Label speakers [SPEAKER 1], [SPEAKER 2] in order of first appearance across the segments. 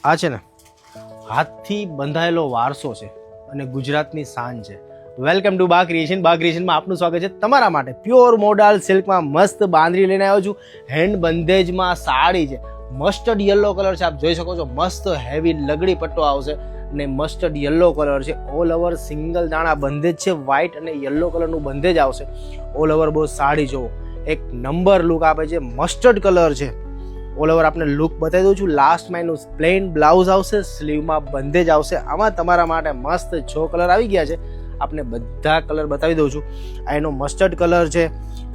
[SPEAKER 1] આ છે ને હાથથી બંધાયેલો વારસો છે અને ગુજરાતની શાન છે. વેલકમ ટુ બા ક્રિએશન. બા ક્રિએશનમાં આપનું સ્વાગત છે. તમારા માટે પ્યોર મોડાલ સિલ્કમાં મસ્ત બાંધણી લઈને આવ્યો છું. હેન્ડ બંધેજમાં સાડી છે, મસ્ટર્ડ યલો કલર છે, આપ જોઈ શકો છો. મસ્ત હેવી લગડી પટ્ટો આવશે અને મસ્ટર્ડ યલો કલર છે. ઓલ ઓવર સિંગલ દાણા બંધેજ છે, વ્હાઇટ અને યલો કલરનું બંધેજ આવશે. ઓલ ઓવર બહુ સાડી જોવો, એક નંબર લુક આપે છે. મસ્ટર્ડ કલર છે. ઓલ ઓવર આપને લુક બતાવી દઉં છું. લાસ્ટમાં એનું પ્લેન બ્લાઉઝ આવશે, સ્લીવમાં બંધેજ આવશે. આમાં તમારા માટે મસ્ત 6 કલર આવી ગયા છે. આપને બધા કલર બતાવી દઉં છું. આ એનો મસ્ટર્ડ કલર છે,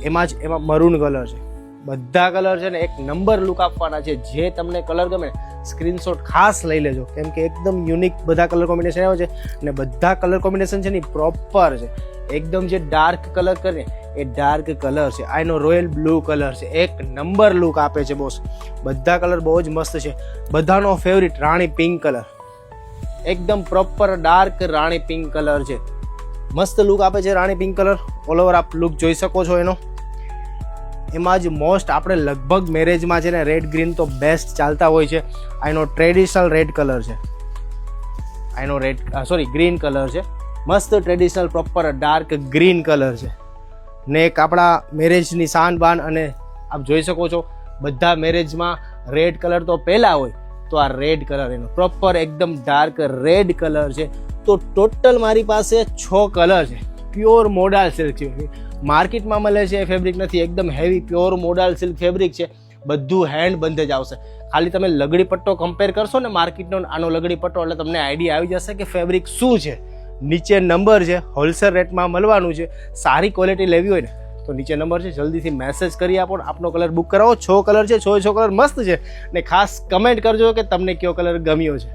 [SPEAKER 1] એમાં મરૂન કલર છે. બધા કલર છે ને એક નંબર લુક આપવાના છે. જે તમને કલર ગમે સ્ક્રીનશોટ ખાસ લઈ લેજો, કેમ કે એકદમ યુનિક બધા કલર કોમ્બિનેશન આવે છે. અને બધા કલર કોમ્બિનેશન છે ને પ્રોપર છે. એકદમ જે ડાર્ક કલર કરે એ ડાર્ક કલર છે. આ એનો રોયલ બ્લુ કલર છે. એક નંબર લુક આપે છે બોસ. બધા કલર બહુ જ મસ્ત છે. બધાનો ફેવરિટ રાણી પિંક કલર, એકદમ પ્રોપર ડાર્ક રાણી પિંક કલર છે. મસ્ત લુક આપે છે રાણી પિંક કલર. ઓલ ઓવર આપ લુક જોઈ શકો છો એનો. એમાં જ મોસ્ટ આપણે લગભગ મેરેજમાં છે ને રેડ ગ્રીન તો બેસ્ટ ચાલતા હોય છે. આ એનો ટ્રેડિશનલ રેડ કલર છે. આ એનો ગ્રીન કલર છે. મસ્ત traditional proper dark green colour છે. ને એક આપણા મેરેજની શાન બાન. અને આપ જોઈ શકો છો બધા મેરેજમાં રેડ કલર તો પહેલા હોય, તો આ રેડ કલર એનો પ્રોપર એકદમ ડાર્ક રેડ કલર છે. તો ટોટલ મારી પાસે 6 કલર છે. પ્યોર મોડાલ સિલ્ક છે. માર્કેટમાં મળે છે એ ફેબ્રિક નથી, એકદમ હેવી પ્યોર મોડાલ સિલ્ક ફેબ્રિક છે. બધું હેન્ડ બંધેજ આવશે. ખાલી તમે લગડી પટ્ટો કમ્પેર કરશો ને માર્કેટનો આનો લગડી પટ્ટો, એટલે તમને આઈડિયા આવી જશે કે ફેબ્રિક શું છે. નીચે નંબર છે, હોલસેલ રેટમાં મળવાનું છે. સારી ક્વોલિટી લેવી હોય ને તો નીચે નંબર છે, જલ્દીથી મેસેજ કરી આપો, આપનો કલર બુક કરાવો. 6 કલર છે, 6 કલર મસ્ત છે. ને ખાસ કમેન્ટ કરજો કે તમને કયો કલર ગમ્યો છે.